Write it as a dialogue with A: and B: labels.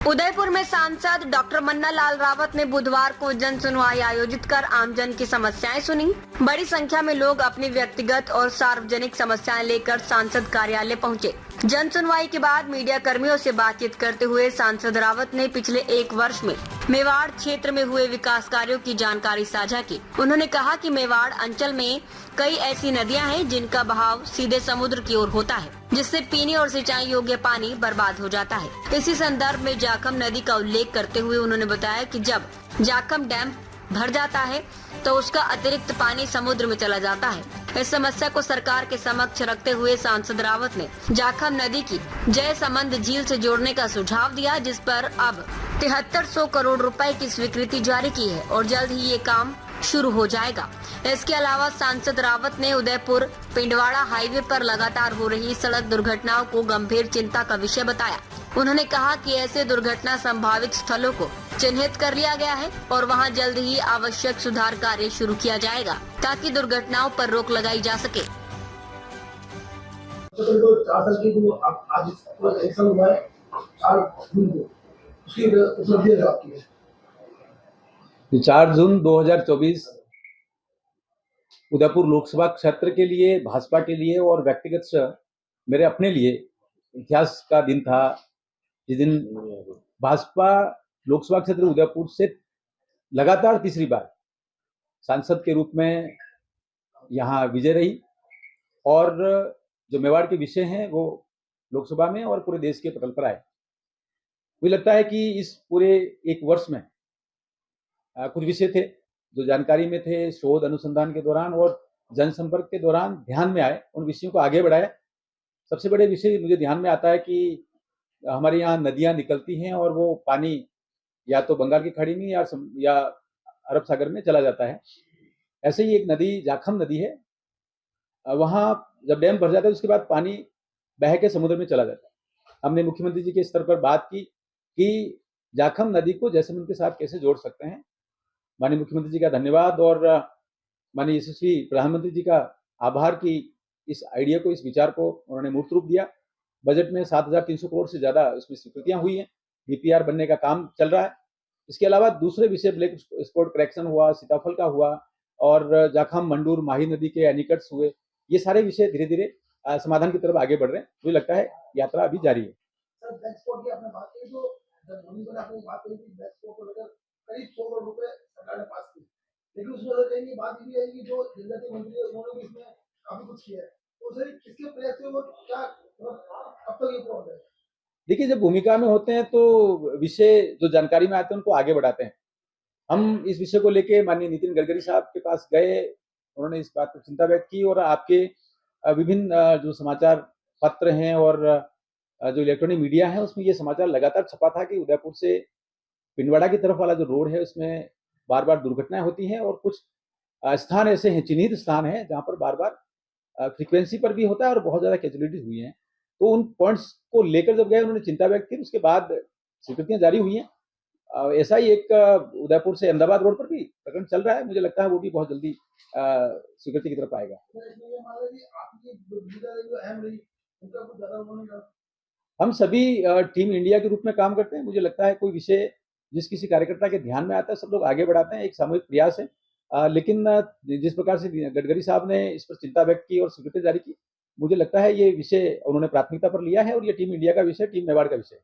A: उदयपुर में सांसद डॉक्टर मन्ना लाल रावत ने बुधवार को जन सुनवाई आयोजित कर आमजन की समस्याएं सुनी। बड़ी संख्या में लोग अपनी व्यक्तिगत और सार्वजनिक समस्याएं लेकर सांसद कार्यालय पहुंचे। जन सुनवाई के बाद मीडिया कर्मियों से बातचीत करते हुए सांसद रावत ने पिछले 1 वर्ष में मेवाड़ क्षेत्र में हुए विकास कार्यों की जानकारी साझा की। उन्होंने कहा कि मेवाड़ अंचल में कई ऐसी नदियां हैं जिनका बहाव सीधे समुद्र की ओर होता है, जिससे पीने और सिंचाई योग्य पानी बर्बाद हो जाता है। इसी संदर्भ में जाखम नदी का उल्लेख करते हुए उन्होंने बताया कि जब जाखम डैम भर जाता है तो उसका अतिरिक्त पानी समुद्र में चला जाता है। इस समस्या को सरकार के समक्ष रखते हुए सांसद रावत ने जाखम नदी की जयसमंद झील से जोड़ने का सुझाव दिया, जिस पर अब 7300 करोड़ रुपए की स्वीकृति जारी की है और जल्द ही ये काम शुरू हो जाएगा। इसके अलावा सांसद रावत ने उदयपुर पिंडवाड़ा हाईवे पर लगातार हो रही सड़क दुर्घटनाओं को गंभीर चिंता का विषय बताया। उन्होंने कहा कि ऐसे दुर्घटना संभावित स्थलों को चिन्हित कर लिया गया है और वहां जल्द ही आवश्यक सुधार कार्य शुरू किया जाएगा ताकि दुर्घटनाओं पर रोक लगाई जा सके।
B: तो 4 साल की जो आज इलेक्शन हुआ है 4 जून को, उसकी उपलब्धि है आपकी?
C: 4 जून 2024 उदयपुर लोकसभा क्षेत्र के लिए, भाजपा के लिए और व्यक्तिगत मेरे अपने लिए इतिहास का दिन था। जिस दिन भाजपा लोकसभा क्षेत्र उदयपुर से लगातार तीसरी बार सांसद के रूप में यहाँ विजय रही और जो मेवाड़ के विषय हैं वो लोकसभा में और पूरे देश के पटल पर आए। मुझे लगता है कि इस पूरे 1 वर्ष में कुछ विषय थे जो जानकारी में थे, शोध अनुसंधान के दौरान और जनसंपर्क के दौरान ध्यान में आए, उन विषयों को आगे बढ़ाया। सबसे बड़े विषय मुझे ध्यान में आता है कि हमारे यहाँ नदियां निकलती हैं और वो पानी या तो बंगाल की खाड़ी में या अरब सागर में चला जाता है। ऐसे ही एक नदी जाखम नदी है, वहाँ जब डैम भर जाता है उसके बाद पानी बह के समुद्र में चला जाता है। हमने मुख्यमंत्री जी के स्तर पर बात की कि जाखम नदी को जयसमंद के साथ कैसे जोड़ सकते हैं। माननीय मुख्यमंत्री जी का धन्यवाद और माननीय यशस्वी प्रधानमंत्री जी का आभार कि इस आइडिया को, इस विचार को उन्होंने मूर्त रूप दिया। बजट में 7300 करोड़ से ज्यादा इसमें स्वीकृतियां हुई हैं, डीपीआर बनने का काम चल रहा है। इसके अलावा दूसरे विषय ब्लैक स्पॉट करेक्शन हुआ, सीताफल का हुआ और जाखम मंडूर माही नदी के एनिकट्स हुए। ये सारे विषय धीरे धीरे समाधान की तरफ आगे बढ़ रहे हैं। मुझे लगता है यात्रा अभी जारी है।
B: सर, ब्लैक स्पॉट की आपने बात की, जो आपने बात करी कि ब्लैक स्पॉट को लेकर करीब 100 करोड़ रुपए सरकार ने पास की, लेकिन उसमें कहीं बात ये है कि जो जनजातीय मंत्री है उन्होंने भी इसमें काफी कुछ किया है, तो सर किसके प्रयास से वो क्या अब तक ये पूरा है?
C: देखिए, जब भूमिका में होते हैं तो विषय जो जानकारी में आते हैं उनको आगे बढ़ाते हैं। हम इस विषय को लेके माननीय नितिन गडकरी साहब के पास गए, उन्होंने इस बात पर चिंता व्यक्त की और आपके विभिन्न जो समाचार पत्र हैं और जो इलेक्ट्रॉनिक मीडिया है उसमें ये समाचार लगातार छपा था कि उदयपुर से पिंडवाड़ा की तरफ वाला जो रोड है उसमें बार बार दुर्घटनाएं होती हैं और कुछ स्थान ऐसे हैं, चिन्हित स्थान है जहां पर बार बार फ्रीक्वेंसी पर भी होता है और बहुत ज्यादा कैजुअलिटीज हुई हैं। तो उन पॉइंट्स को लेकर जब गए उन्होंने चिंता व्यक्त की, उसके बाद स्वीकृतियां जारी हुई हैं। ऐसा ही एक उदयपुर से अहमदाबाद रोड पर भी प्रकरण चल रहा है, मुझे लगता है वो भी बहुत जल्दी स्वीकृति की तरफ आएगा। हम सभी टीम इंडिया के रूप में काम करते हैं। मुझे लगता है कोई विषय जिस किसी कार्यकर्ता के ध्यान में आता है सब लोग आगे बढ़ाते हैं, एक सामूहिक प्रयास है। लेकिन जिस प्रकार से गडकरी साहब ने इस पर चिंता व्यक्त की और स्वीकृति जारी की, मुझे लगता है ये विषय उन्होंने प्राथमिकता पर लिया है और ये टीम इंडिया का विषय, टीम मेवाड़ का विषय है।